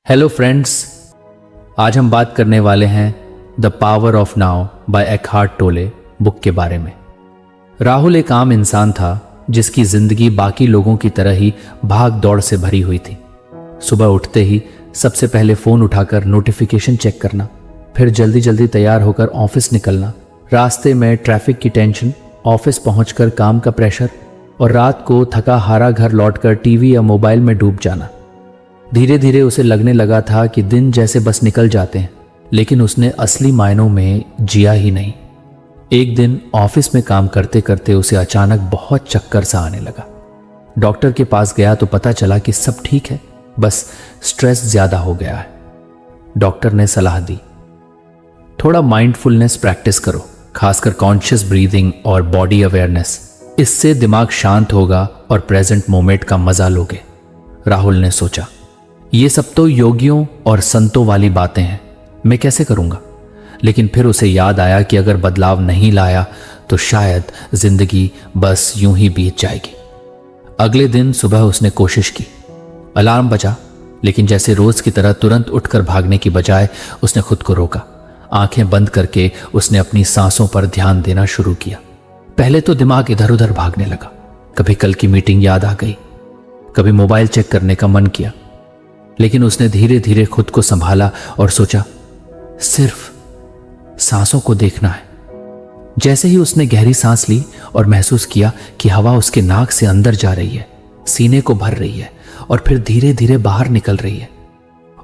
Hello friends, आज हम बात करने वाले हैं the power of now by Eckhart Tolle book के बारे में। राहुल एक आम इंसान था जिसकी जिंदगी बाकी लोगों की तरह ही भाग दौड़ से भरी हुई थी। सुबह उठते ही सबसे पहले फोन उठाकर नोटिफिकेशन चेक करना, फिर जल्दी जल्दी तैयार होकर ऑफिस निकलना, रास्ते में ट्रैफिक की टेंशन, ऑफिस पहुंचकर काम का प्रेशर और रात को थका हारा घर लौटकर टीवी या मोबाइल में डूब जाना। धीरे धीरे उसे लगने लगा था कि दिन जैसे बस निकल जाते हैं, लेकिन उसने असली मायनों में जिया ही नहीं। एक दिन ऑफिस में काम करते करते उसे अचानक बहुत चक्कर सा आने लगा। डॉक्टर के पास गया तो पता चला कि सब ठीक है, बस स्ट्रेस ज्यादा हो गया है। डॉक्टर ने सलाह दी, थोड़ा माइंडफुलनेस प्रैक्टिस करो, खासकर कॉन्शियस ब्रीदिंग और बॉडी अवेयरनेस। इससे दिमाग शांत होगा और प्रेजेंट मोमेंट का मजा लोगे। राहुल ने सोचा, ये सब तो योगियों और संतों वाली बातें हैं, मैं कैसे करूंगा। लेकिन फिर उसे याद आया कि अगर बदलाव नहीं लाया तो शायद जिंदगी बस यूं ही बीत जाएगी। अगले दिन सुबह उसने कोशिश की, अलार्म बजा, लेकिन जैसे रोज की तरह तुरंत उठकर भागने की बजाय उसने खुद को रोका। आंखें बंद करके उसने अपनी सांसों पर ध्यान देना शुरू किया। पहले तो दिमाग इधर उधर भागने लगा, कभी कल की मीटिंग याद आ गई, कभी मोबाइल चेक करने का मन किया। लेकिन उसने धीरे धीरे खुद को संभाला और सोचा, सिर्फ सांसों को देखना है। जैसे ही उसने गहरी सांस ली और महसूस किया कि हवा उसके नाक से अंदर जा रही है, सीने को भर रही है और फिर धीरे धीरे बाहर निकल रही है,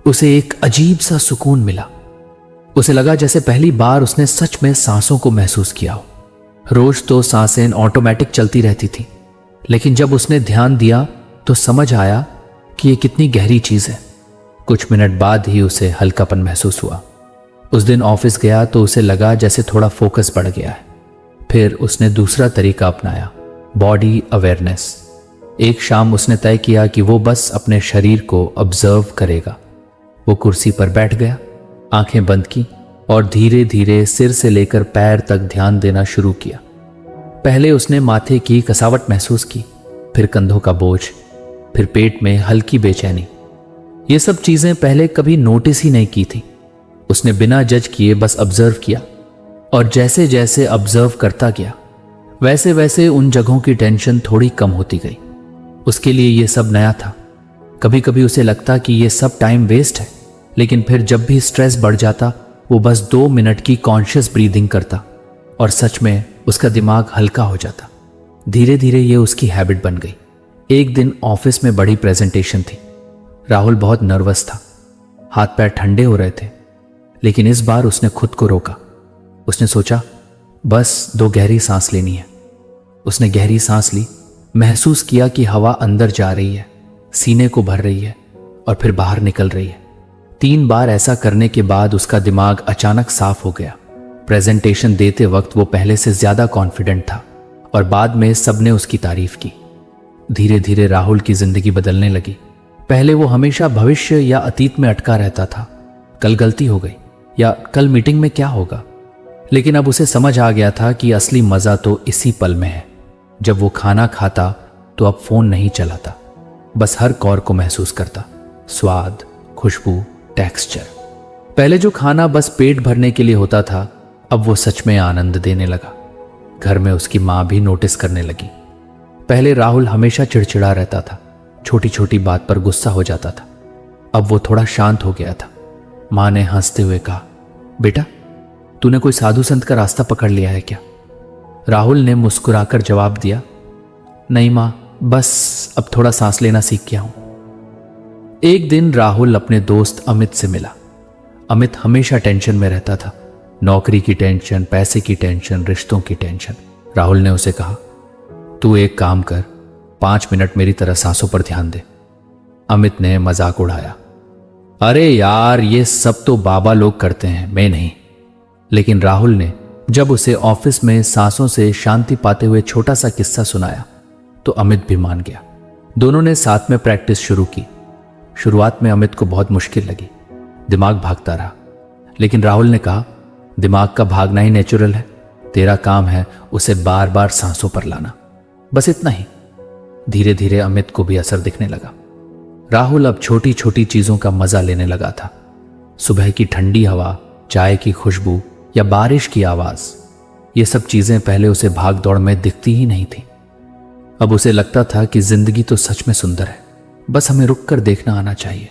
उसे एक अजीब सा सुकून मिला। उसे लगा जैसे पहली बार उसने सच में सांसों को महसूस किया हो। रोज तो सांसें ऑटोमेटिक चलती रहती थी, लेकिन जब उसने ध्यान दिया तो समझ आया कि ये कितनी गहरी चीज है। कुछ मिनट बाद ही उसे हल्कापन महसूस हुआ। उस दिन ऑफिस गया तो उसे लगा जैसे थोड़ा फोकस बढ़ गया है। फिर उसने दूसरा तरीका अपनाया, बॉडी अवेयरनेस। एक शाम उसने तय किया कि वो बस अपने शरीर को ऑब्जर्व करेगा। वो कुर्सी पर बैठ गया, आंखें बंद की और धीरे धीरे सिर से लेकर पैर तक ध्यान देना शुरू किया। पहले उसने माथे की कसावट महसूस की, फिर कंधों का बोझ, फिर पेट में हल्की बेचैनी। ये सब चीजें पहले कभी नोटिस ही नहीं की थी। उसने बिना जज किए बस ऑब्जर्व किया और जैसे जैसे ऑब्जर्व करता गया वैसे वैसे उन जगहों की टेंशन थोड़ी कम होती गई। उसके लिए ये सब नया था। कभी कभी उसे लगता कि ये सब टाइम वेस्ट है, लेकिन फिर जब भी स्ट्रेस बढ़ जाता वो बस 2 मिनट की कॉन्शियस ब्रीदिंग करता और सच में उसका दिमाग हल्का हो जाता। धीरे धीरे ये उसकी हैबिट बन गई। एक दिन ऑफिस में बड़ी प्रेजेंटेशन थी। राहुल बहुत नर्वस था, हाथ पैर ठंडे हो रहे थे, लेकिन इस बार उसने खुद को रोका। उसने सोचा, बस 2 गहरी सांस लेनी है। उसने गहरी सांस ली, महसूस किया कि हवा अंदर जा रही है, सीने को भर रही है और फिर बाहर निकल रही है। 3 बार ऐसा करने के बाद उसका दिमाग अचानक साफ हो गया। प्रेजेंटेशन देते वक्त वो पहले से ज्यादा कॉन्फिडेंट था और बाद में सबने उसकी तारीफ की। धीरे धीरे राहुल की जिंदगी बदलने लगी। पहले वो हमेशा भविष्य या अतीत में अटका रहता था, कल गलती हो गई या कल मीटिंग में क्या होगा। लेकिन अब उसे समझ आ गया था कि असली मजा तो इसी पल में है। जब वो खाना खाता तो अब फोन नहीं चलाता, बस हर कौर को महसूस करता, स्वाद, खुशबू, टेक्सचर। पहले जो खाना बस पेट भरने के लिए होता था, अब वो सच में आनंद देने लगा। घर में उसकी माँ भी नोटिस करने लगी। पहले राहुल हमेशा चिड़चिड़ा रहता था, छोटी छोटी बात पर गुस्सा हो जाता था। अब वो थोड़ा शांत हो गया था। माँ ने हंसते हुए कहा, बेटा तूने कोई साधु संत का रास्ता पकड़ लिया है क्या? राहुल ने मुस्कुराकर जवाब दिया, नहीं माँ, बस अब थोड़ा सांस लेना सीख गया हूं। एक दिन राहुल अपने दोस्त अमित से मिला। अमित हमेशा टेंशन में रहता था, नौकरी की टेंशन, पैसे की टेंशन, रिश्तों की टेंशन। राहुल ने उसे कहा, तू एक काम कर, 5 मिनट मेरी तरह सांसों पर ध्यान दे। अमित ने मजाक उड़ाया, अरे यार ये सब तो बाबा लोग करते हैं, मैं नहीं। लेकिन राहुल ने जब उसे ऑफिस में सांसों से शांति पाते हुए छोटा सा किस्सा सुनाया तो अमित भी मान गया। दोनों ने साथ में प्रैक्टिस शुरू की। शुरुआत में अमित को बहुत मुश्किल लगी, दिमाग भागता रहा। लेकिन राहुल ने कहा, दिमाग का भागना ही नेचुरल है, तेरा काम है उसे बार बार सांसों पर लाना, बस इतना ही। धीरे धीरे अमित को भी असर दिखने लगा। राहुल अब छोटी छोटी चीजों का मजा लेने लगा था। सुबह की ठंडी हवा, चाय की खुशबू या बारिश की आवाज, ये सब चीजें पहले उसे भाग दौड़ में दिखती ही नहीं थी। अब उसे लगता था कि जिंदगी तो सच में सुंदर है, बस हमें रुक कर देखना आना चाहिए।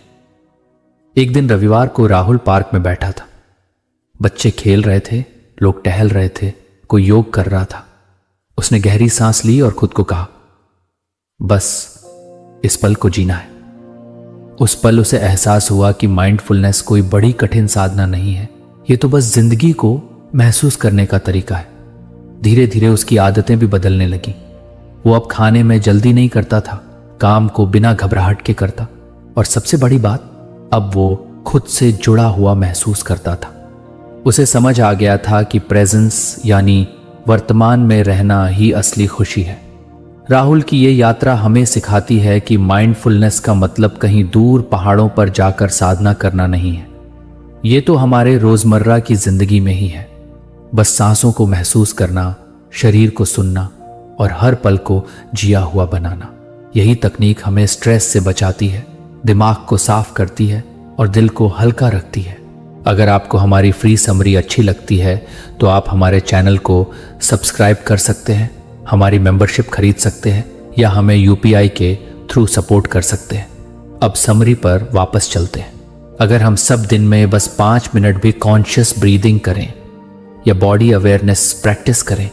एक दिन रविवार को राहुल पार्क में बैठा था। बच्चे खेल रहे थे, लोग टहल रहे थे, कोई योग कर रहा था। उसने गहरी सांस ली और खुद को कहा, बस इस पल को जीना है। उस पल उसे एहसास हुआ कि माइंडफुलनेस कोई बड़ी कठिन साधना नहीं है, ये तो बस जिंदगी को महसूस करने का तरीका है। धीरे धीरे उसकी आदतें भी बदलने लगी। वो अब खाने में जल्दी नहीं करता था, काम को बिना घबराहट के करता, और सबसे बड़ी बात, अब वो खुद से जुड़ा हुआ महसूस करता था। उसे समझ आ गया था कि प्रेजेंस यानी वर्तमान में रहना ही असली खुशी है। राहुल की ये यात्रा हमें सिखाती है कि माइंडफुलनेस का मतलब कहीं दूर पहाड़ों पर जाकर साधना करना नहीं है। ये तो हमारे रोजमर्रा की जिंदगी में ही है। बस सांसों को महसूस करना, शरीर को सुनना और हर पल को जिया हुआ बनाना। यही तकनीक हमें स्ट्रेस से बचाती है, दिमाग को साफ करती है और दिल को हल्का रखती है। अगर आपको हमारी फ्री समरी अच्छी लगती है तो आप हमारे चैनल को सब्सक्राइब कर सकते हैं, हमारी मेंबरशिप खरीद सकते हैं या हमें यूपीआई के थ्रू सपोर्ट कर सकते हैं। अब समरी पर वापस चलते हैं। अगर हम सब दिन में बस 5 मिनट भी कॉन्शियस ब्रीदिंग करें या बॉडी अवेयरनेस प्रैक्टिस करें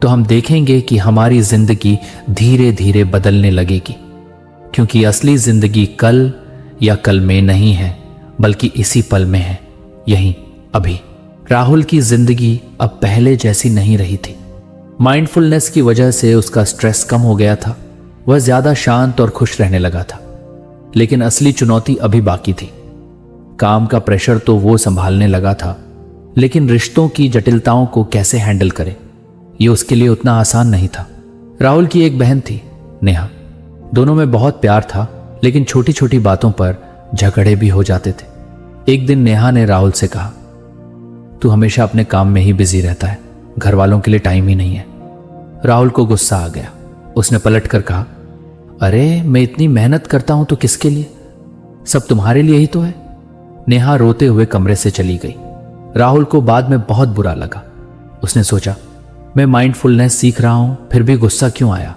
तो हम देखेंगे कि हमारी जिंदगी धीरे धीरे बदलने लगेगी। क्योंकि असली जिंदगी कल या कल में नहीं है, बल्कि इसी पल में है, यहीं अभी। राहुल की जिंदगी अब पहले जैसी नहीं रही थी। माइंडफुलनेस की वजह से उसका स्ट्रेस कम हो गया था। वह ज्यादा शांत और खुश रहने लगा था। लेकिन असली चुनौती अभी बाकी थी। काम का प्रेशर तो वो संभालने लगा था, लेकिन रिश्तों की जटिलताओं को कैसे हैंडल करे, ये उसके लिए उतना आसान नहीं था। राहुल की एक बहन थी, नेहा। दोनों में बहुत प्यार था, लेकिन छोटी छोटी बातों पर झगड़े भी हो जाते थे। एक दिन नेहा ने राहुल से कहा, तू हमेशा अपने काम में ही बिजी रहता है, घर वालों के लिए टाइम ही नहीं है। राहुल को गुस्सा आ गया। उसने पलट कर कहा, अरे मैं इतनी मेहनत करता हूं तो किसके लिए? सब तुम्हारे लिए ही तो है। नेहा रोते हुए कमरे से चली गई। राहुल को बाद में बहुत बुरा लगा। उसने सोचा, मैं माइंडफुलनेस सीख रहा हूं, फिर भी गुस्सा क्यों आया?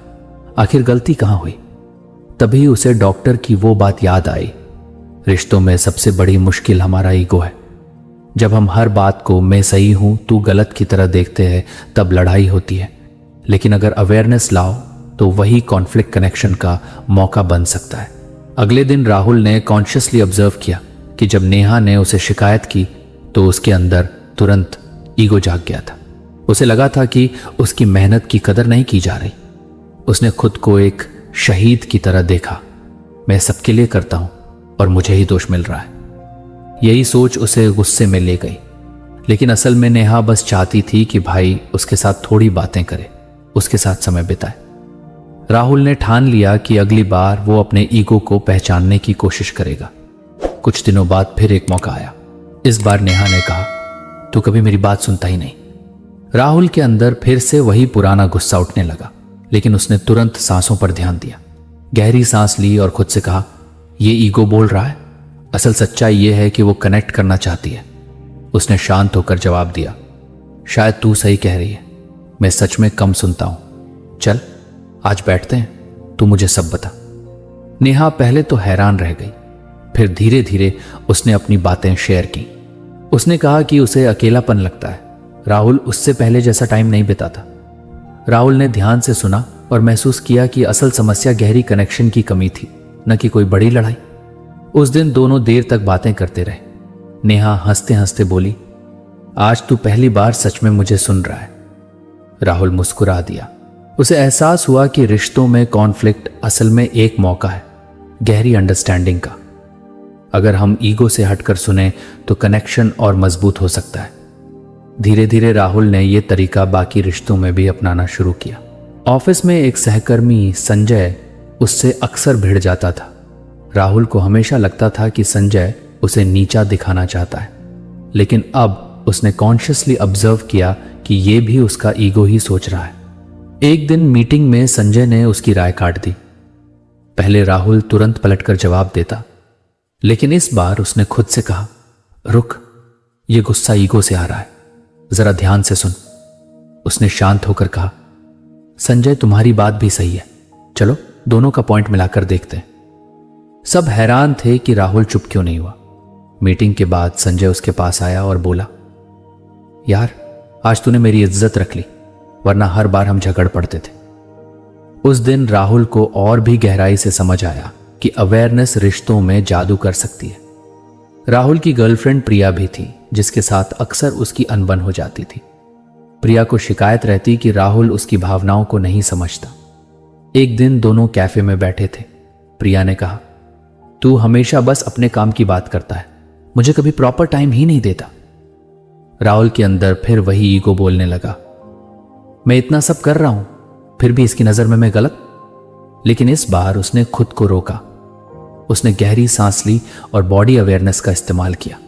आखिर गलती कहां हुई? तभी उसे डॉक्टर की वो बात याद आई, रिश्तों में सबसे बड़ी मुश्किल हमारा ईगो है। जब हम हर बात को मैं सही हूं तू गलत की तरह देखते हैं, तब लड़ाई होती है। लेकिन अगर अवेयरनेस लाओ तो वही कॉन्फ्लिक्ट कनेक्शन का मौका बन सकता है। अगले दिन राहुल ने कॉन्शियसली ऑब्जर्व किया कि जब नेहा ने उसे शिकायत की तो उसके अंदर तुरंत ईगो जाग गया था। उसे लगा था कि उसकी मेहनत की कदर नहीं की जा रही। उसने खुद को एक शहीद की तरह देखा, मैं सबके लिए करता हूं और मुझे ही दोष मिल रहा है। यही सोच उसे गुस्से में ले गई। लेकिन असल में नेहा बस चाहती थी कि भाई उसके साथ थोड़ी बातें करे, उसके साथ समय बिताए। राहुल ने ठान लिया कि अगली बार वो अपने ईगो को पहचानने की कोशिश करेगा। कुछ दिनों बाद फिर एक मौका आया। इस बार नेहा ने कहा, तू कभी मेरी बात सुनता ही नहीं। राहुल के अंदर फिर से वही पुराना गुस्सा उठने लगा, लेकिन उसने तुरंत सांसों पर ध्यान दिया। गहरी सांस ली और खुद से कहा, ये ईगो बोल रहा है, असल सच्चाई ये है कि वो कनेक्ट करना चाहती है। उसने शांत होकर जवाब दिया, शायद तू सही कह रही है, मैं सच में कम सुनता हूं। चल आज बैठते हैं, तू मुझे सब बता। नेहा पहले तो हैरान रह गई, फिर धीरे धीरे उसने अपनी बातें शेयर की। उसने कहा कि उसे अकेलापन लगता है, राहुल उससे पहले जैसा टाइम नहीं बिताता। राहुल ने ध्यान से सुना और महसूस किया कि असल समस्या गहरी कनेक्शन की कमी थी, न कि कोई बड़ी लड़ाई। उस दिन दोनों देर तक बातें करते रहे। नेहा हंसते हंसते बोली, आज तू पहली बार सच में मुझे सुन रहा है। राहुल मुस्कुरा दिया। उसे एहसास हुआ कि रिश्तों में कॉन्फ्लिक्ट असल में एक मौका है गहरी अंडरस्टैंडिंग का। अगर हम ईगो से हटकर सुने तो कनेक्शन और मजबूत हो सकता है। धीरे धीरे राहुल ने यह तरीका बाकी रिश्तों में भी अपनाना शुरू किया। ऑफिस में एक सहकर्मी संजय उससे अक्सर भिड़ जाता था। राहुल को हमेशा लगता था कि संजय उसे नीचा दिखाना चाहता है, लेकिन अब उसने कॉन्शियसली ऑब्जर्व किया कि यह भी उसका ईगो ही सोच रहा है। एक दिन मीटिंग में संजय ने उसकी राय काट दी। पहले राहुल तुरंत पलटकर जवाब देता, लेकिन इस बार उसने खुद से कहा, रुक, ये गुस्सा ईगो से आ रहा है, जरा ध्यान से सुन। उसने शांत होकर कहा, संजय तुम्हारी बात भी सही है, चलो दोनों का पॉइंट मिलाकर देखते हैं। सब हैरान थे कि राहुल चुप क्यों नहीं हुआ। मीटिंग के बाद संजय उसके पास आया और बोला, यार आज तूने मेरी इज्जत रख ली, वरना हर बार हम झगड़ पड़ते थे। उस दिन राहुल को और भी गहराई से समझ आया कि अवेयरनेस रिश्तों में जादू कर सकती है। राहुल की गर्लफ्रेंड प्रिया भी थी, जिसके साथ अक्सर उसकी अनबन हो जाती थी। प्रिया को शिकायत रहती कि राहुल उसकी भावनाओं को नहीं समझता। एक दिन दोनों कैफे में बैठे थे। प्रिया ने कहा, तू हमेशा बस अपने काम की बात करता है, मुझे कभी प्रॉपर टाइम ही नहीं देता। राहुल के अंदर फिर वही ईगो बोलने लगा, मैं इतना सब कर रहा हूं, फिर भी इसकी नजर में मैं गलत। लेकिन इस बार उसने खुद को रोका। उसने गहरी सांस ली और बॉडी अवेयरनेस का इस्तेमाल किया।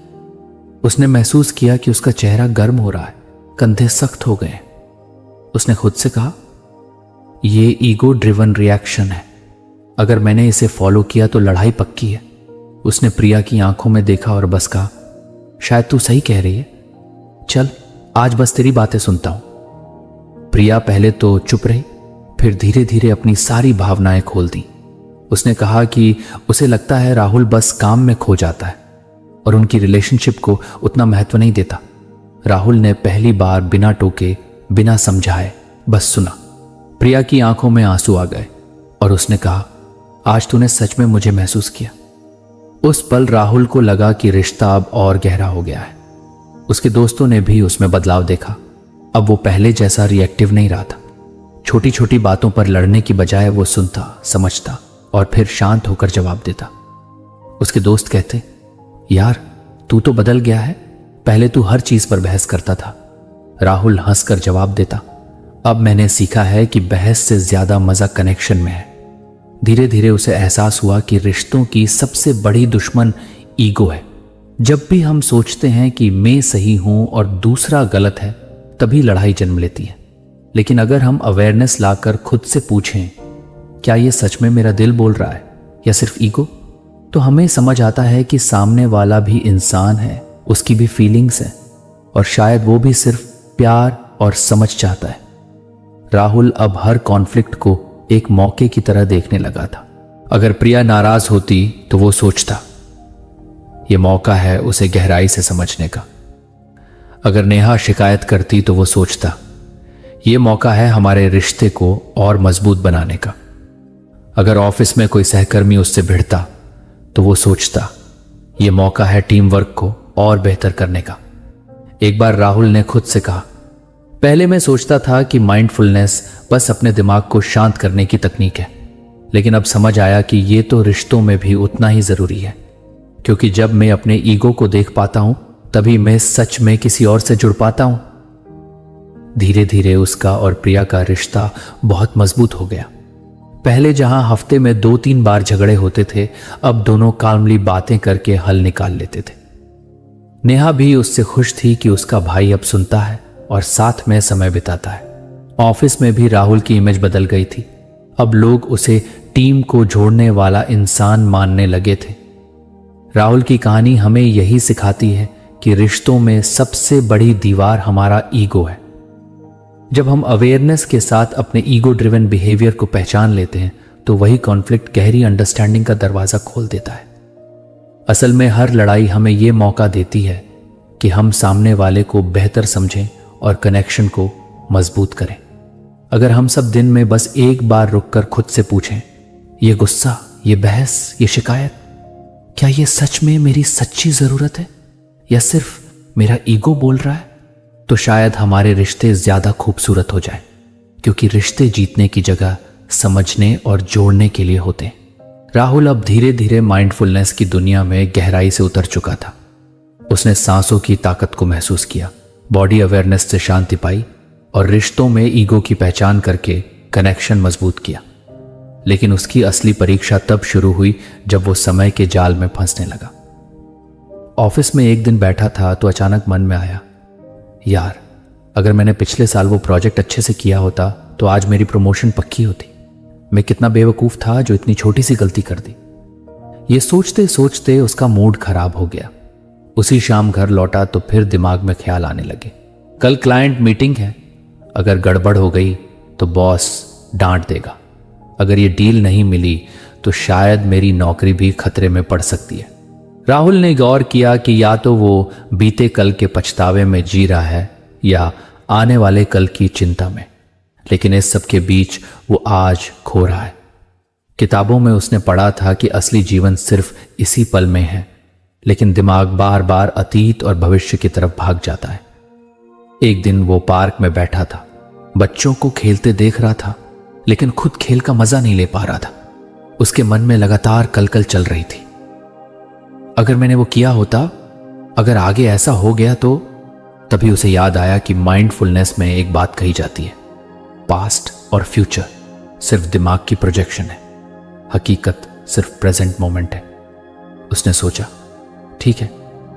उसने महसूस किया कि उसका चेहरा गर्म हो रहा है, कंधे सख्त हो गए। उसने खुद से कहा, ये ईगो ड्रिवन रिएक्शन है, अगर मैंने इसे फॉलो किया तो लड़ाई पक्की है। उसने प्रिया की आंखों में देखा और बस कहा, शायद तू सही कह रही है, चल आज बस तेरी बातें सुनता हूं। प्रिया पहले तो चुप रही, फिर धीरे धीरे अपनी सारी भावनाएं खोल दी। उसने कहा कि उसे लगता है राहुल बस काम में खो जाता है और उनकी रिलेशनशिप को उतना महत्व नहीं देता। राहुल ने पहली बार बिना टोके, बिना समझाए बस सुना। प्रिया की आंखों में आंसू आ गए और उसने कहा, आज तूने सच में मुझे महसूस किया। उस पल राहुल को लगा कि रिश्ता अब और गहरा हो गया है। उसके दोस्तों ने भी उसमें बदलाव देखा। अब वो पहले जैसा रिएक्टिव नहीं रहा था। छोटी छोटी बातों पर लड़ने की बजाय वो सुनता, समझता और फिर शांत होकर जवाब देता। उसके दोस्त कहते, यार तू तो बदल गया है, पहले तू हर चीज पर बहस करता था। राहुल हंसकर जवाब देता, अब मैंने सीखा है कि बहस से ज्यादा मजा कनेक्शन में है। धीरे धीरे उसे एहसास हुआ कि रिश्तों की सबसे बड़ी दुश्मन ईगो है। जब भी हम सोचते हैं कि मैं सही हूं और दूसरा गलत है, तभी लड़ाई जन्म लेती है। लेकिन अगर हम अवेयरनेस लाकर खुद से पूछें, क्या ये सच में मेरा दिल बोल रहा है या सिर्फ ईगो, तो हमें समझ आता है कि सामने वाला भी इंसान है, उसकी भी फीलिंग्स हैं और शायद वो भी सिर्फ प्यार और समझ चाहता है। राहुल अब हर कॉन्फ्लिक्ट को एक मौके की तरह देखने लगा था। अगर प्रिया नाराज होती तो वो सोचता, ये मौका है उसे गहराई से समझने का। अगर नेहा शिकायत करती तो वो सोचता, ये मौका है हमारे रिश्ते को और मजबूत बनाने का। अगर ऑफिस में कोई सहकर्मी उससे भिड़ता तो वो सोचता, ये मौका है टीम वर्क को और बेहतर करने का। एक बार राहुल ने खुद से कहा, पहले मैं सोचता था कि माइंडफुलनेस बस अपने दिमाग को शांत करने की तकनीक है, लेकिन अब समझ आया कि ये तो रिश्तों में भी उतना ही जरूरी है, क्योंकि जब मैं अपने ईगो को देख पाता हूं तभी मैं सच में किसी और से जुड़ पाता हूं। धीरे धीरे उसका और प्रिया का रिश्ता बहुत मजबूत हो गया। पहले जहां हफ्ते में 2-3 बार झगड़े होते थे, अब दोनों काल्मली बातें करके हल निकाल लेते थे। नेहा भी उससे खुश थी कि उसका भाई अब सुनता है और साथ में समय बिताता है। ऑफिस में भी राहुल की इमेज बदल गई थी। अब लोग उसे टीम को जोड़ने वाला इंसान मानने लगे थे। राहुल की कहानी हमें यही सिखाती है कि रिश्तों में सबसे बड़ी दीवार हमारा ईगो है। जब हम अवेयरनेस के साथ अपने ईगो ड्रिवन बिहेवियर को पहचान लेते हैं तो वही कॉन्फ्लिक्ट गहरी अंडरस्टैंडिंग का दरवाजा खोल देता है। असल में हर लड़ाई हमें यह मौका देती है कि हम सामने वाले को बेहतर समझें और कनेक्शन को मजबूत करें। अगर हम सब दिन में बस एक बार रुककर खुद से पूछें, ये गुस्सा, ये बहस, ये शिकायत, क्या ये सच में मेरी सच्ची जरूरत है या सिर्फ मेरा ईगो बोल रहा है, तो शायद हमारे रिश्ते ज्यादा खूबसूरत हो जाए, क्योंकि रिश्ते जीतने की जगह समझने और जोड़ने के लिए होते हैं। राहुल अब धीरे धीरे माइंडफुलनेस की दुनिया में गहराई से उतर चुका था। उसने सांसों की ताकत को महसूस किया, बॉडी अवेयरनेस से शांति पाई और रिश्तों में ईगो की पहचान करके कनेक्शन मजबूत किया। लेकिन उसकी असली परीक्षा तब शुरू हुई जब वो समय के जाल में फंसने लगा। ऑफिस में एक दिन बैठा था तो अचानक मन में आया, यार अगर मैंने पिछले साल वो प्रोजेक्ट अच्छे से किया होता तो आज मेरी प्रमोशन पक्की होती। मैं कितना बेवकूफ था जो इतनी छोटी सी गलती कर दी। ये सोचते सोचते उसका मूड खराब हो गया। उसी शाम घर लौटा तो फिर दिमाग में ख्याल आने लगे, कल क्लाइंट मीटिंग है, अगर गड़बड़ हो गई तो बॉस डांट देगा, अगर ये डील नहीं मिली तो शायद मेरी नौकरी भी खतरे में पड़ सकती है। राहुल ने गौर किया कि या तो वो बीते कल के पछतावे में जी रहा है या आने वाले कल की चिंता में, लेकिन इस सब के बीच वो आज खो रहा है। किताबों में उसने पढ़ा था कि असली जीवन सिर्फ इसी पल में है, लेकिन दिमाग बार बार अतीत और भविष्य की तरफ भाग जाता है। एक दिन वो पार्क में बैठा था, बच्चों को खेलते देख रहा था, लेकिन खुद खेल का मजा नहीं ले पा रहा था। उसके मन में लगातार कलकल चल रही थी। अगर मैंने वो किया होता, अगर आगे ऐसा हो गया तो। तभी उसे याद आया कि माइंडफुलनेस में एक बात कही जाती है, पास्ट और फ्यूचर सिर्फ दिमाग की प्रोजेक्शन है, हकीकत सिर्फ प्रेजेंट मोमेंट है। उसने सोचा, ठीक है,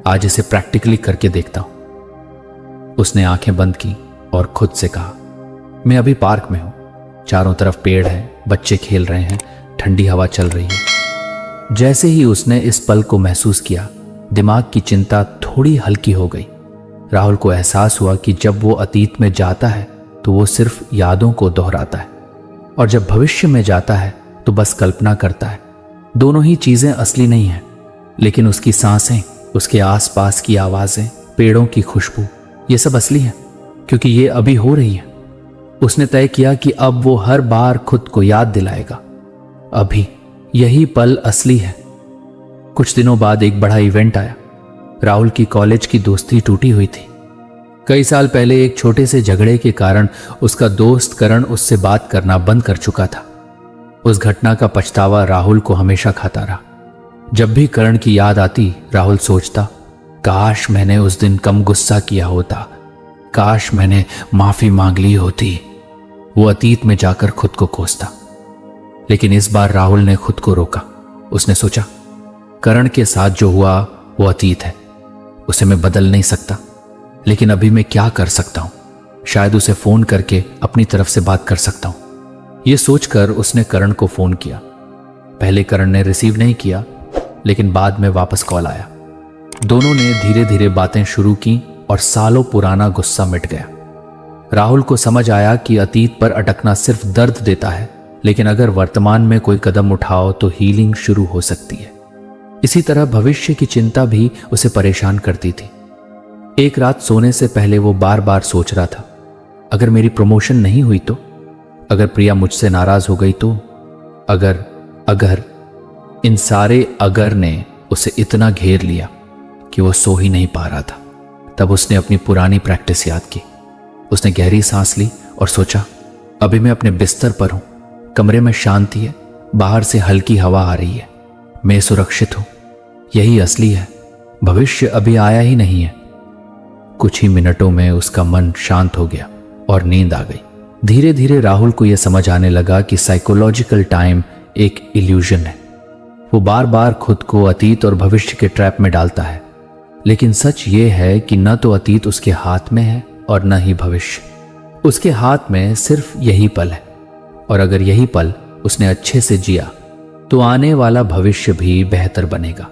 आज इसे प्रैक्टिकली करके देखता हूं। उसने आंखें बंद की और खुद से कहा, मैं अभी पार्क में हूं, चारों तरफ पेड़ है, बच्चे खेल रहे हैं, ठंडी हवा चल रही है। जैसे ही उसने इस पल को महसूस किया, दिमाग की चिंता थोड़ी हल्की हो गई। राहुल को एहसास हुआ कि जब वो अतीत में जाता है तो वो सिर्फ यादों को दोहराता है, और जब भविष्य में जाता है तो बस कल्पना करता है। दोनों ही चीजें असली नहीं हैं, लेकिन उसकी सांसें, उसके आसपास की आवाजें, पेड़ों की खुशबू, ये सब असली हैं, क्योंकि ये अभी हो रही है। उसने तय किया कि अब वो हर बार खुद को याद दिलाएगा, अभी यही पल असली है। कुछ दिनों बाद एक बड़ा इवेंट आया। राहुल की कॉलेज की दोस्ती टूटी हुई थी। कई साल पहले एक छोटे से झगड़े के कारण उसका दोस्त करण उससे बात करना बंद कर चुका था। उस घटना का पछतावा राहुल को हमेशा खाता रहा। जब भी करण की याद आती, राहुल सोचता, काश मैंने उस दिन कम गुस्सा किया होता, काश मैंने माफी मांग ली होती। वो अतीत में जाकर खुद को कोसता। लेकिन इस बार राहुल ने खुद को रोका। उसने सोचा, करण के साथ जो हुआ वो अतीत है, उसे मैं बदल नहीं सकता, लेकिन अभी मैं क्या कर सकता हूं? शायद उसे फोन करके अपनी तरफ से बात कर सकता हूं। यह सोचकर उसने करण को फोन किया। पहले करण ने रिसीव नहीं किया, लेकिन बाद में वापस कॉल आया। दोनों ने धीरे धीरे बातें शुरू की और सालों पुराना गुस्सा मिट गया। राहुल को समझ आया कि अतीत पर अटकना सिर्फ दर्द देता है, लेकिन अगर वर्तमान में कोई कदम उठाओ तो हीलिंग शुरू हो सकती है। इसी तरह भविष्य की चिंता भी उसे परेशान करती थी। एक रात सोने से पहले वो बार बार सोच रहा था, अगर मेरी प्रमोशन नहीं हुई तो, अगर प्रिया मुझसे नाराज हो गई तो, अगर इन सारे अगर ने उसे इतना घेर लिया कि वो सो ही नहीं पा रहा था। तब उसने अपनी पुरानी प्रैक्टिस याद की। उसने गहरी सांस ली और सोचा, अभी मैं अपने बिस्तर पर हूं, कमरे में शांति है, बाहर से हल्की हवा आ रही है, मैं सुरक्षित हूं, यही असली है, भविष्य अभी आया ही नहीं है। कुछ ही मिनटों में उसका मन शांत हो गया और नींद आ गई। धीरे धीरे राहुल को यह समझ आने लगा कि साइकोलॉजिकल टाइम एक इल्यूजन है। वो बार बार खुद को अतीत और भविष्य के ट्रैप में डालता है, लेकिन सच ये है कि न तो अतीत उसके हाथ में है और न ही भविष्य। उसके हाथ में सिर्फ यही पल है, और अगर यही पल उसने अच्छे से जिया तो आने वाला भविष्य भी बेहतर बनेगा।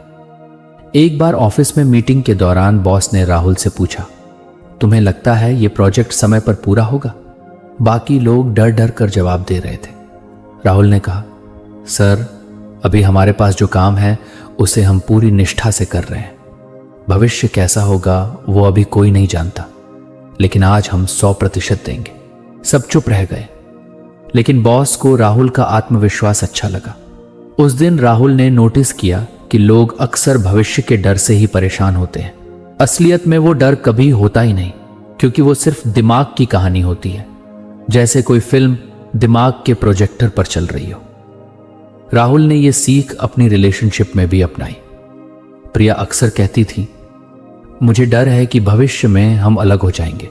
एक बार ऑफिस में मीटिंग के दौरान बॉस ने राहुल से पूछा, तुम्हें लगता है ये प्रोजेक्ट समय पर पूरा होगा? बाकी लोग डर डर कर जवाब दे रहे थे। राहुल ने कहा, सर, अभी हमारे पास जो काम है उसे हम पूरी निष्ठा से कर रहे हैं। भविष्य कैसा होगा वो अभी कोई नहीं जानता, लेकिन आज हम 100% देंगे। सब चुप रह गए, लेकिन बॉस को राहुल का आत्मविश्वास अच्छा लगा। उस दिन राहुल ने नोटिस किया कि लोग अक्सर भविष्य के डर से ही परेशान होते हैं। असलियत में वो डर कभी होता ही नहीं, क्योंकि वो सिर्फ दिमाग की कहानी होती है, जैसे कोई फिल्म दिमाग के प्रोजेक्टर पर चल रही हो। राहुल ने यह सीख अपनी रिलेशनशिप में भी अपनाई। प्रिया अक्सर कहती थी, मुझे डर है कि भविष्य में हम अलग हो जाएंगे।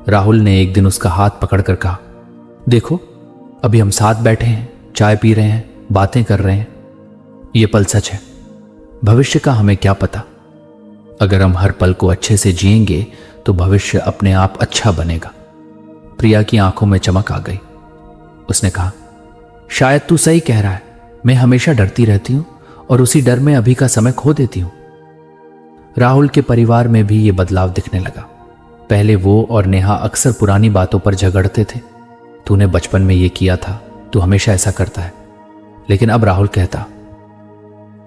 राहुल ने एक दिन उसका हाथ पकड़कर कहा, देखो, अभी हम साथ बैठे हैं, चाय पी रहे हैं, बातें कर रहे हैं, ये पल सच है। भविष्य का हमें क्या पता। अगर हम हर पल को अच्छे से जिएंगे तो भविष्य अपने आप अच्छा बनेगा। प्रिया की आंखों में चमक आ गई। उसने कहा, शायद तू सही कह रहा है, मैं हमेशा डरती रहती हूं और उसी डर में अभी का समय खो देती हूं। राहुल के परिवार में भी ये बदलाव दिखने लगा। पहले वो और नेहा अक्सर पुरानी बातों पर झगड़ते थे। तूने बचपन में ये किया था, तू हमेशा ऐसा करता है। लेकिन अब राहुल कहता,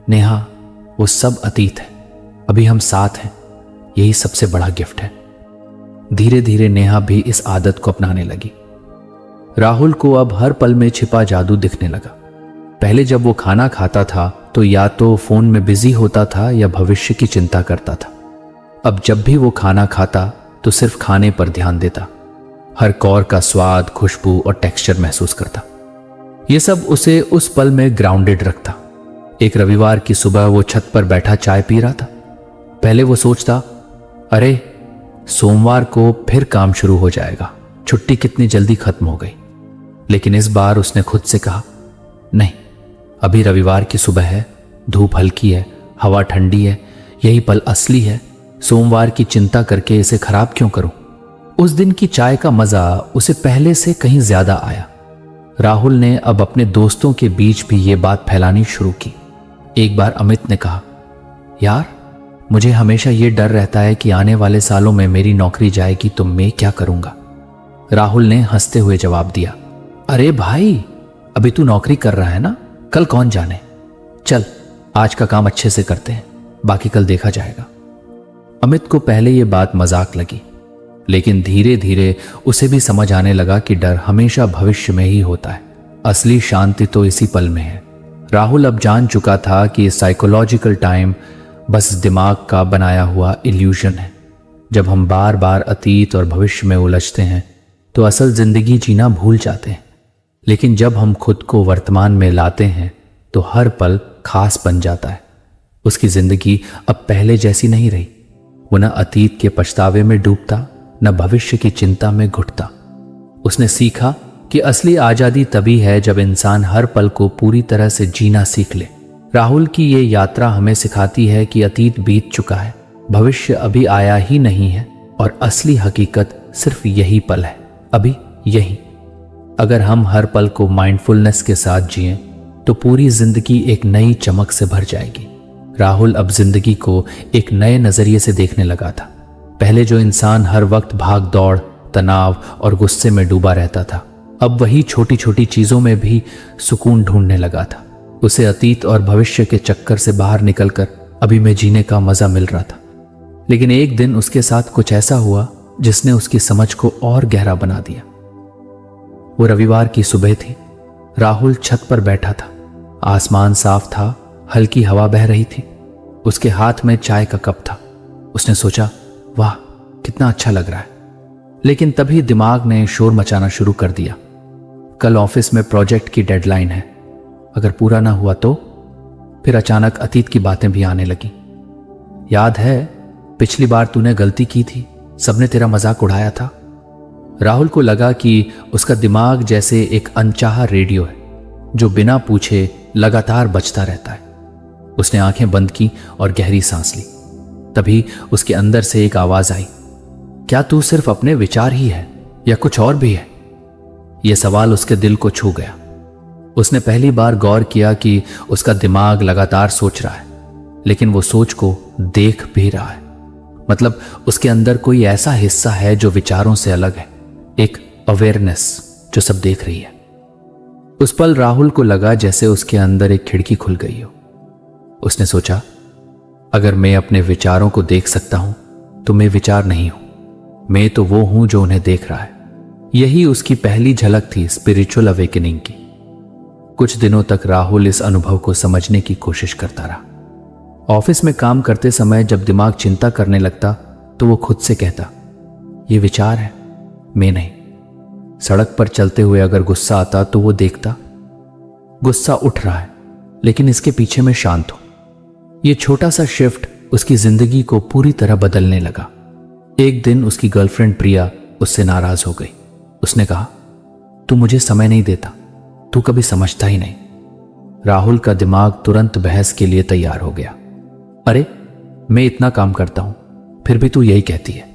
नेहा वो सब अतीत है, अभी हम साथ हैं, यही सबसे बड़ा गिफ्ट है। धीरे धीरे नेहा भी इस आदत को अपनाने लगी। राहुल को अब हर पल में छिपा जादू दिखने लगा। पहले जब वो खाना खाता था तो या तो फोन में बिजी होता था या भविष्य की चिंता करता था। अब जब भी वो खाना खाता तो सिर्फ खाने पर ध्यान देता, हर कौर का स्वाद, खुशबू और टेक्सचर महसूस करता। ये सब उसे उस पल में ग्राउंडेड रखता। एक रविवार की सुबह वो छत पर बैठा चाय पी रहा था। पहले वो सोचता, अरे सोमवार को फिर काम शुरू हो जाएगा, छुट्टी कितनी जल्दी खत्म हो गई। लेकिन इस बार उसने खुद से कहा, नहीं, अभी रविवार की सुबह है, धूप हल्की है, हवा ठंडी है, यही पल असली है। सोमवार की चिंता करके इसे खराब क्यों करूं। उस दिन की चाय का मजा उसे पहले से कहीं ज्यादा आया। राहुल ने अब अपने दोस्तों के बीच भी ये बात फैलानी शुरू की। एक बार अमित ने कहा, यार मुझे हमेशा ये डर रहता है कि आने वाले सालों में मेरी नौकरी जाएगी तो मैं क्या करूंगा। राहुल ने हंसते हुए जवाब दिया, अरे भाई अभी तू नौकरी कर रहा है ना, कल कौन जाने। चल आज का काम अच्छे से करते हैं, बाकी कल देखा जाएगा। अमित को पहले ये बात मजाक लगी, लेकिन धीरे धीरे उसे भी समझ आने लगा कि डर हमेशा भविष्य में ही होता है, असली शांति तो इसी पल में है। राहुल अब जान चुका था कि साइकोलॉजिकल टाइम बस दिमाग का बनाया हुआ इल्यूजन है। जब हम बार बार अतीत और भविष्य में उलझते हैं तो असल जिंदगी जीना भूल जाते हैं। लेकिन जब हम खुद को वर्तमान में लाते हैं तो हर पल खास बन जाता है। उसकी जिंदगी अब पहले जैसी नहीं रही। वो न अतीत के पछतावे में डूबता, न भविष्य की चिंता में घुटता। उसने सीखा कि असली आजादी तभी है जब इंसान हर पल को पूरी तरह से जीना सीख ले। राहुल की ये यात्रा हमें सिखाती है कि अतीत बीत चुका है, भविष्य अभी आया ही नहीं है और असली हकीकत सिर्फ यही पल है, अभी यही। अगर हम हर पल को माइंडफुलनेस के साथ जिएं तो पूरी जिंदगी एक नई चमक से भर जाएगी। राहुल अब जिंदगी को एक नए नजरिए से देखने लगा था। पहले जो इंसान हर वक्त भाग दौड़, तनाव और गुस्से में डूबा रहता था, अब वही छोटी छोटी चीजों में भी सुकून ढूंढने लगा था। उसे अतीत और भविष्य के चक्कर से बाहर निकलकर अभी में जीने का मजा मिल रहा था। लेकिन एक दिन उसके साथ कुछ ऐसा हुआ जिसने उसकी समझ को और गहरा बना दिया। वो रविवार की सुबह थी। राहुल छत पर बैठा था। आसमान साफ था, हल्की हवा बह रही थी। उसके हाथ में चाय का कप था। उसने सोचा, वाह कितना अच्छा लग रहा है। लेकिन तभी दिमाग ने शोर मचाना शुरू कर दिया। कल ऑफिस में प्रोजेक्ट की डेडलाइन है, अगर पूरा ना हुआ तो। फिर अचानक अतीत की बातें भी आने लगी। याद है पिछली बार तूने गलती की थी, सबने तेरा मजाक उड़ाया था। राहुल को लगा कि उसका दिमाग जैसे एक अनचाहा रेडियो है जो बिना पूछे लगातार बजता रहता है। उसने आंखें बंद की और गहरी सांस ली। तभी उसके अंदर से एक आवाज आई, क्या तू सिर्फ अपने विचार ही है या कुछ और भी है? यह सवाल उसके दिल को छू गया। उसने पहली बार गौर किया कि उसका दिमाग लगातार सोच रहा है, लेकिन वो सोच को देख भी रहा है। मतलब उसके अंदर कोई ऐसा हिस्सा है जो विचारों से अलग है, एक अवेयरनेस जो सब देख रही है। उस पल राहुल को लगा जैसे उसके अंदर एक खिड़की खुल गई हो। उसने सोचा, अगर मैं अपने विचारों को देख सकता हूं तो मैं विचार नहीं हूं, मैं तो वो हूं जो उन्हें देख रहा है। यही उसकी पहली झलक थी स्पिरिचुअल अवेकनिंग की। कुछ दिनों तक राहुल इस अनुभव को समझने की कोशिश करता रहा। ऑफिस में काम करते समय जब दिमाग चिंता करने लगता तो वो खुद से कहता, ये विचार है, मैं नहीं। सड़क पर चलते हुए अगर गुस्सा आता तो वो देखता, गुस्सा उठ रहा है लेकिन इसके पीछे मैं शांत हूं। ये छोटा सा शिफ्ट उसकी जिंदगी को पूरी तरह बदलने लगा। एक दिन उसकी गर्लफ्रेंड प्रिया उससे नाराज हो गई। उसने कहा, तू मुझे समय नहीं देता, तू कभी समझता ही नहीं। राहुल का दिमाग तुरंत बहस के लिए तैयार हो गया। अरे मैं इतना काम करता हूं फिर भी तू यही कहती है।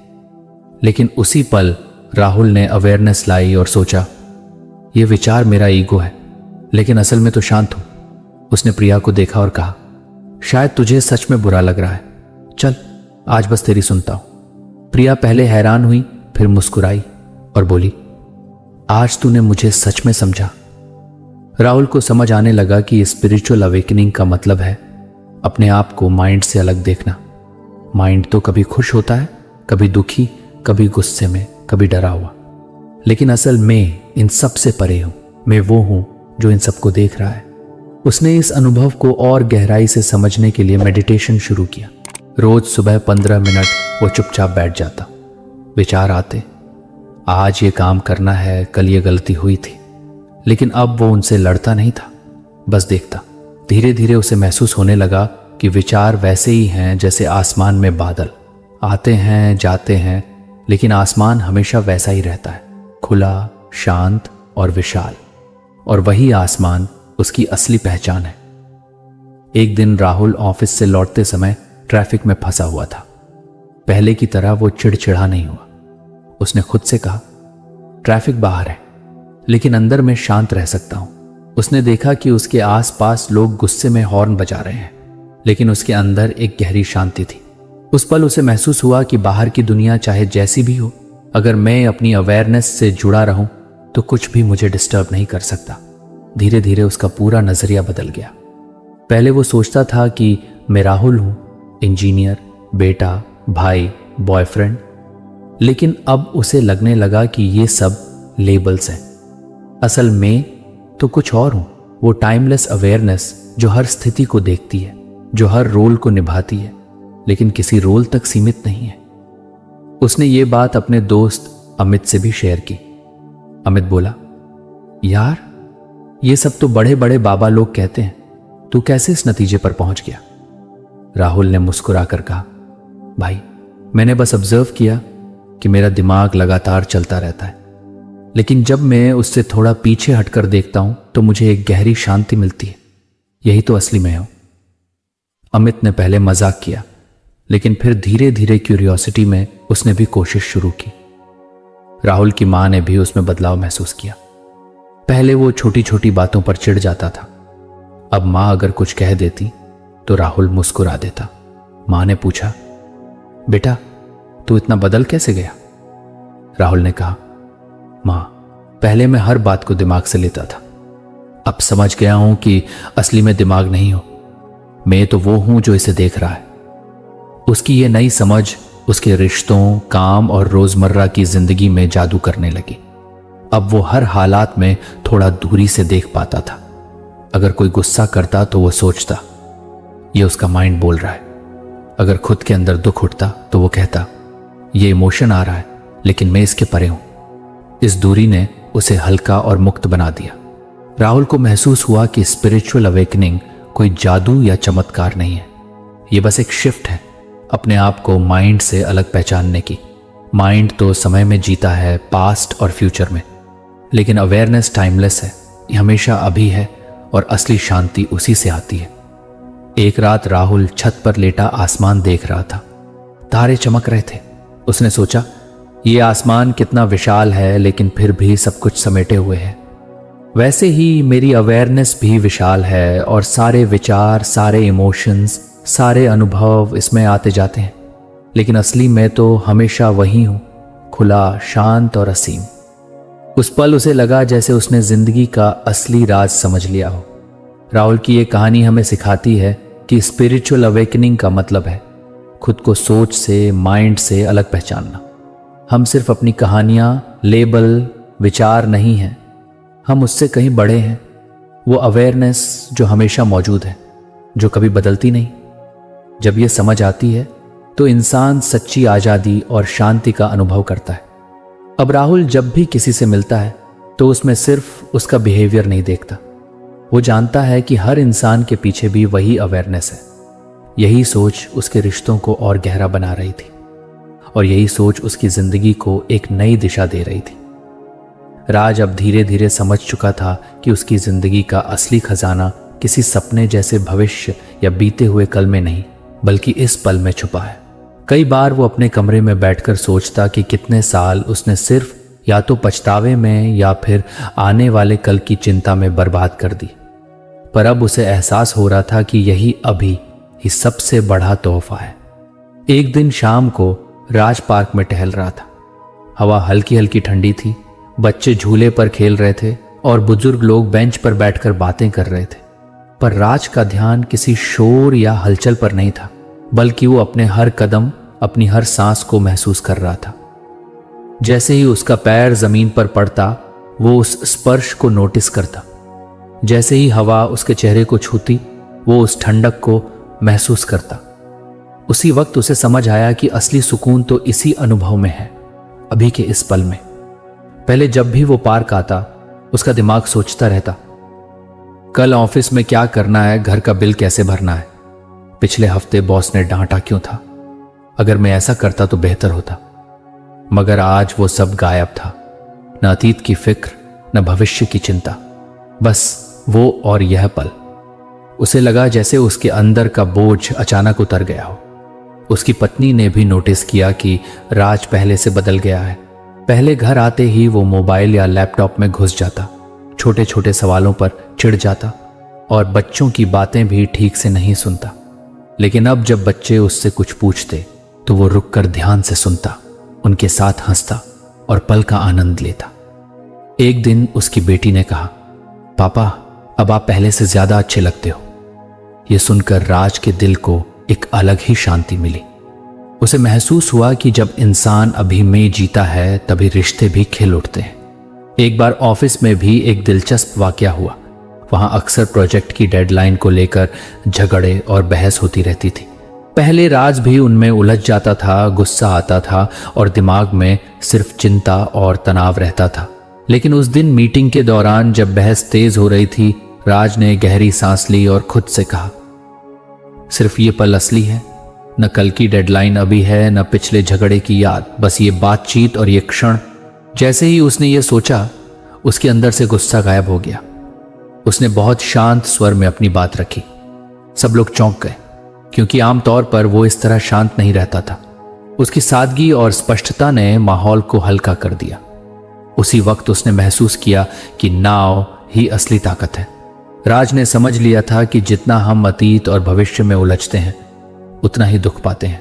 लेकिन उसी पल राहुल ने अवेयरनेस लाई और सोचा, यह विचार मेरा ईगो है, लेकिन असल में तो शांत हूं। उसने प्रिया को देखा और कहा, शायद तुझे सच में बुरा लग रहा है, चल आज बस तेरी सुनता हूं। प्रिया पहले हैरान हुई, फिर मुस्कुराई और बोली, आज तूने मुझे सच में समझा। राहुल को समझ आने लगा कि स्पिरिचुअल अवेकनिंग का मतलब है अपने आप को माइंड से अलग देखना। माइंड तो कभी खुश होता है, कभी दुखी, कभी गुस्से में, कभी डरा हुआ, लेकिन असल मैं इन सब से परे हूं। मैं वो हूं जो इन सबको देख रहा है। उसने इस अनुभव को और गहराई से समझने के लिए मेडिटेशन शुरू किया। रोज सुबह 15 मिनट वो चुपचाप बैठ जाता। विचार आते, आज ये काम करना है, कल ये गलती हुई थी, लेकिन अब वो उनसे लड़ता नहीं था, बस देखता। धीरे धीरे उसे महसूस होने लगा कि विचार वैसे ही हैं जैसे आसमान में बादल, आते हैं जाते हैं, लेकिन आसमान हमेशा वैसा ही रहता है, खुला, शांत और विशाल। और वही आसमान उसकी असली पहचान है। एक दिन राहुल ऑफिस से लौटते समय ट्रैफिक में फंसा हुआ था। पहले की तरह वो चिड़चिड़ा नहीं हुआ। उसने खुद से कहा, ट्रैफिक बाहर है, लेकिन अंदर मैं शांत रह सकता हूं। उसने देखा कि उसके आसपास लोग गुस्से में हॉर्न बजा रहे हैं, लेकिन उसके अंदर एक गहरी शांति थी। उस पल उसे महसूस हुआ कि बाहर की दुनिया चाहे जैसी भी हो, अगर मैं अपनी अवेयरनेस से जुड़ा रहूं तो कुछ भी मुझे डिस्टर्ब नहीं कर सकता। धीरे धीरे उसका पूरा नजरिया बदल गया। पहले वो सोचता था कि मैं राहुल हूं, इंजीनियर, बेटा, भाई, बॉयफ्रेंड, लेकिन अब उसे लगने लगा कि ये सब लेबल्स हैं। असल में तो कुछ और हूं, वो टाइमलेस अवेयरनेस जो हर स्थिति को देखती है, जो हर रोल को निभाती है, लेकिन किसी रोल तक सीमित नहीं है। उसने ये बात अपने दोस्त अमित से भी शेयर की। अमित बोला, यार ये सब तो बड़े बड़े बाबा लोग कहते हैं, तू कैसे इस नतीजे पर पहुंच गया? राहुल ने मुस्कुराकर कहा, भाई मैंने बस ऑब्जर्व किया कि मेरा दिमाग लगातार चलता रहता है, लेकिन जब मैं उससे थोड़ा पीछे हटकर देखता हूं तो मुझे एक गहरी शांति मिलती है। यही तो असली मैं हूं। अमित ने पहले मजाक किया, लेकिन फिर धीरे धीरे क्यूरियोसिटी में उसने भी कोशिश शुरू की। राहुल की मां ने भी उसमें बदलाव महसूस किया। पहले वो छोटी छोटी बातों पर चिढ़ जाता था, अब मां अगर कुछ कह देती तो राहुल मुस्कुरा देता। मां ने पूछा, बेटा तू इतना बदल कैसे गया? राहुल ने कहा, मां पहले मैं हर बात को दिमाग से लेता था, अब समझ गया हूं कि असली में दिमाग नहीं हो, मैं तो वो हूं जो इसे देख रहा है। उसकी ये नई समझ उसके रिश्तों, काम और रोजमर्रा की जिंदगी में जादू करने लगी। अब वो हर हालात में थोड़ा दूरी से देख पाता था। अगर कोई गुस्सा करता तो वो सोचता, ये उसका माइंड बोल रहा है। अगर खुद के अंदर दुख उठता तो वो कहता, ये इमोशन आ रहा है, लेकिन मैं इसके परे हूं। इस दूरी ने उसे हल्का और मुक्त बना दिया। राहुल को महसूस हुआ कि स्पिरिचुअल अवेकनिंग कोई जादू या चमत्कार नहीं है, ये बस एक शिफ्ट है अपने आप को माइंड से अलग पहचानने की। माइंड तो समय में जीता है, पास्ट और फ्यूचर में, लेकिन अवेयरनेस टाइमलेस है, ये हमेशा अभी है और असली शांति उसी से आती है। एक रात राहुल छत पर लेटा आसमान देख रहा था। तारे चमक रहे थे। उसने सोचा, ये आसमान कितना विशाल है, लेकिन फिर भी सब कुछ समेटे हुए है। वैसे ही मेरी अवेयरनेस भी विशाल है और सारे विचार, सारे इमोशंस, सारे अनुभव इसमें आते जाते हैं, लेकिन असली मैं तो हमेशा वही हूं, खुला, शांत और असीम। उस पल उसे लगा जैसे उसने जिंदगी का असली राज समझ लिया हो। राहुल की ये कहानी हमें सिखाती है कि स्पिरिचुअल अवेकनिंग का मतलब है खुद को सोच से, माइंड से अलग पहचानना। हम सिर्फ अपनी कहानियां, लेबल, विचार नहीं हैं, हम उससे कहीं बड़े हैं। वो अवेयरनेस जो हमेशा मौजूद है, जो कभी बदलती नहीं। जब ये समझ आती है तो इंसान सच्ची आज़ादी और शांति का अनुभव करता है। अब राहुल जब भी किसी से मिलता है तो उसमें सिर्फ उसका बिहेवियर नहीं देखता, वो जानता है कि हर इंसान के पीछे भी वही अवेयरनेस है। यही सोच उसके रिश्तों को और गहरा बना रही थी और यही सोच उसकी जिंदगी को एक नई दिशा दे रही थी। राज अब धीरे धीरे समझ चुका था कि उसकी जिंदगी का असली खजाना किसी सपने जैसे भविष्य या बीते हुए कल में नहीं, बल्कि इस पल में छुपा है। कई बार वो अपने कमरे में बैठकर सोचता कि कितने साल उसने सिर्फ या तो पछतावे में या फिर आने वाले कल की चिंता में बर्बाद कर दी। पर अब उसे एहसास हो रहा था कि यही अभी ही सबसे बड़ा तोहफा है। एक दिन शाम को राज पार्क में टहल रहा था। हवा हल्की हल्की ठंडी थी, बच्चे झूले पर खेल रहे थे और बुजुर्ग लोग बेंच पर बैठकर बातें कर रहे थे। पर राज का ध्यान किसी शोर या हलचल पर नहीं था, बल्कि वो अपने हर कदम, अपनी हर सांस को महसूस कर रहा था। जैसे ही उसका पैर जमीन पर पड़ता, वो उस स्पर्श को नोटिस करता। जैसे ही हवा उसके चेहरे को छूती, वो उस ठंडक को महसूस करता। उसी वक्त उसे समझ आया कि असली सुकून तो इसी अनुभव में है, अभी के इस पल में। पहले जब भी वो पार्क आता, उसका दिमाग सोचता रहता, कल ऑफिस में क्या करना है, घर का बिल कैसे भरना है, पिछले हफ्ते बॉस ने डांटा क्यों था, अगर मैं ऐसा करता तो बेहतर होता। मगर आज वो सब गायब था। न अतीत की फिक्र, न भविष्य की चिंता, बस वो और यह पल। उसे लगा जैसे उसके अंदर का बोझ अचानक उतर गया हो। उसकी पत्नी ने भी नोटिस किया कि राज पहले से बदल गया है। पहले घर आते ही वो मोबाइल या लैपटॉप में घुस जाता, छोटे छोटे सवालों पर चिढ़ जाता और बच्चों की बातें भी ठीक से नहीं सुनता। लेकिन अब जब बच्चे उससे कुछ पूछते तो वो रुककर ध्यान से सुनता, उनके साथ हंसता और पल का आनंद लेता। एक दिन उसकी बेटी ने कहा, पापा अब आप पहले से ज्यादा अच्छे लगते हो। यह सुनकर राज के दिल को एक अलग ही शांति मिली। उसे महसूस हुआ कि जब इंसान अभी में जीता है तभी रिश्ते भी खिल उठते हैं। एक बार ऑफिस में भी एक दिलचस्प वाकया हुआ। वहां अक्सर प्रोजेक्ट की डेडलाइन को लेकर झगड़े और बहस होती रहती थी। पहले राज भी उनमें उलझ जाता था, गुस्सा आता था और दिमाग में सिर्फ चिंता और तनाव रहता था। लेकिन उस दिन मीटिंग के दौरान जब बहस तेज हो रही थी, राज ने गहरी सांस ली और खुद से कहा, सिर्फ ये पल असली है, न कल की डेडलाइन अभी है, न पिछले झगड़े की याद, बस ये बातचीत और ये क्षण। जैसे ही उसने ये सोचा, उसके अंदर से गुस्सा गायब हो गया। उसने बहुत शांत स्वर में अपनी बात रखी। सब लोग चौंक गए, क्योंकि आमतौर पर वो इस तरह शांत नहीं रहता था। उसकी सादगी और स्पष्टता ने माहौल को हल्का कर दिया। उसी वक्त उसने महसूस किया कि नाव ही असली ताकत है। राज ने समझ लिया था कि जितना हम अतीत और भविष्य में उलझते हैं, उतना ही दुख पाते हैं।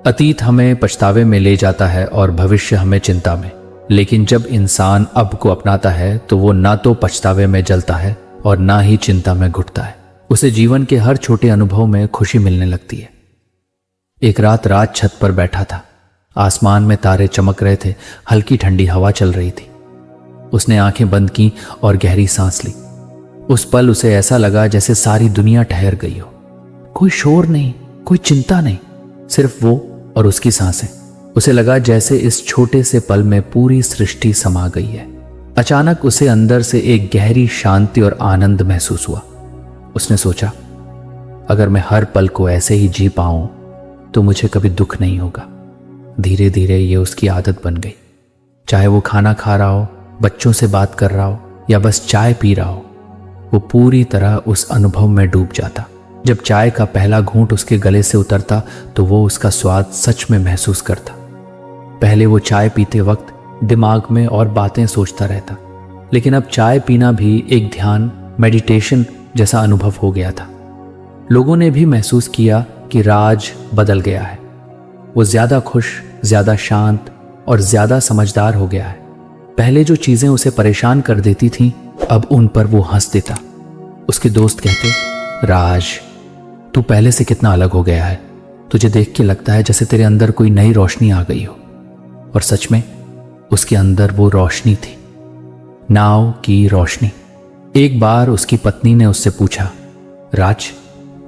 अतीत हमें पछतावे में ले जाता है और भविष्य हमें चिंता में। लेकिन जब इंसान अब को अपनाता है तो वो ना तो पछतावे में जलता है और ना ही चिंता में घुटता है। उसे जीवन के हर छोटे अनुभव में खुशी मिलने लगती है। एक रात राज छत पर बैठा था। आसमान में तारे चमक रहे थे, हल्की ठंडी हवा चल रही थी। उसने आंखें बंद की और गहरी सांस ली। उस पल उसे ऐसा लगा जैसे सारी दुनिया ठहर गई हो। कोई शोर नहीं, कोई चिंता नहीं, सिर्फ वो और उसकी सांसें। उसे लगा जैसे इस छोटे से पल में पूरी सृष्टि समा गई है। अचानक उसे अंदर से एक गहरी शांति और आनंद महसूस हुआ। उसने सोचा, अगर मैं हर पल को ऐसे ही जी पाऊं तो मुझे कभी दुख नहीं होगा। धीरे धीरे ये उसकी आदत बन गई। चाहे वो खाना खा रहा हो, बच्चों से बात कर रहा हो या बस चाय पी रहा हो, वो पूरी तरह उस अनुभव में डूब जाता। जब चाय का पहला घूंट उसके गले से उतरता तो वो उसका स्वाद सच में महसूस करता। पहले वो चाय पीते वक्त दिमाग में और बातें सोचता रहता, लेकिन अब चाय पीना भी एक ध्यान, मेडिटेशन जैसा अनुभव हो गया था। लोगों ने भी महसूस किया कि राज बदल गया है। वो ज्यादा खुश, ज्यादा शांत और ज्यादा समझदार हो गया है। पहले जो चीजें उसे परेशान कर देती थीं, अब उन पर वो हंस देता। उसके दोस्त कहते, राज तू पहले से कितना अलग हो गया है। तुझे देख के लगता है जैसे तेरे अंदर कोई नई रोशनी आ गई हो। और सच में उसके अंदर वो रोशनी थी, नाव की रोशनी। एक बार उसकी पत्नी ने उससे पूछा, राज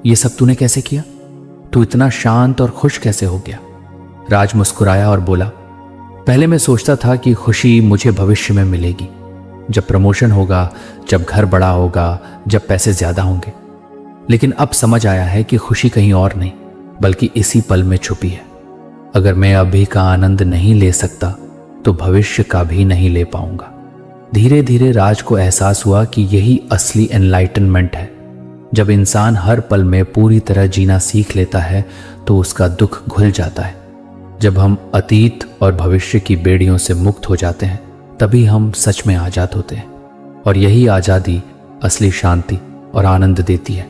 ये सब तूने कैसे किया? तू इतना शांत और खुश कैसे हो गया? राज मुस्कुराया और बोला, पहले मैं सोचता था कि खुशी मुझे भविष्य में मिलेगी, जब प्रमोशन होगा, जब घर बड़ा होगा, जब पैसे ज्यादा होंगे। लेकिन अब समझ आया है कि खुशी कहीं और नहीं, बल्कि इसी पल में छुपी है। अगर मैं अभी का आनंद नहीं ले सकता तो भविष्य का भी नहीं ले पाऊंगा। धीरे धीरे राज को एहसास हुआ कि यही असली एनलाइटनमेंट है। जब इंसान हर पल में पूरी तरह जीना सीख लेता है तो उसका दुख घुल जाता है। जब हम अतीत और भविष्य की बेड़ियों से मुक्त हो जाते हैं तभी हम सच में आज़ाद होते हैं। और यही आज़ादी असली शांति और आनंद देती है।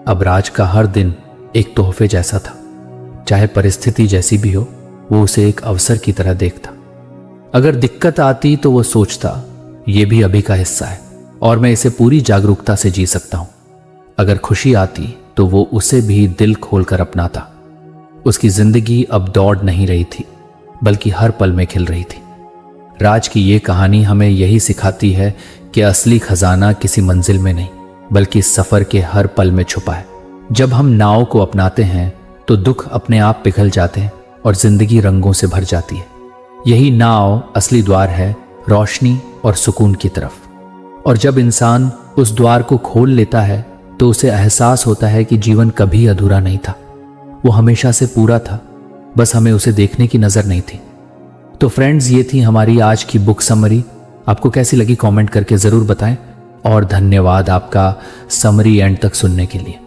अब राज का हर दिन एक तोहफे जैसा था। चाहे परिस्थिति जैसी भी हो, वो उसे एक अवसर की तरह देखता। अगर दिक्कत आती तो वो सोचता, ये भी अभी का हिस्सा है और मैं इसे पूरी जागरूकता से जी सकता हूं। अगर खुशी आती तो वो उसे भी दिल खोलकर अपनाता। उसकी जिंदगी अब दौड़ नहीं रही थी, बल्कि हर पल में खिल रही थी। राज की ये कहानी हमें यही सिखाती है कि असली खजाना किसी मंजिल में नहीं, बल्कि सफर के हर पल में छुपा है। जब हम नाव को अपनाते हैं तो दुख अपने आप पिघल जाते हैं और जिंदगी रंगों से भर जाती है। यही नाव असली द्वार है रोशनी और सुकून की तरफ। और जब इंसान उस द्वार को खोल लेता है तो उसे एहसास होता है कि जीवन कभी अधूरा नहीं था, वो हमेशा से पूरा था, बस हमें उसे देखने की नजर नहीं थी। तो फ्रेंड्स, ये थी हमारी आज की बुक समरी। आपको कैसी लगी कमेंट करके ज़रूर बताएं और धन्यवाद आपका समरी एंड तक सुनने के लिए।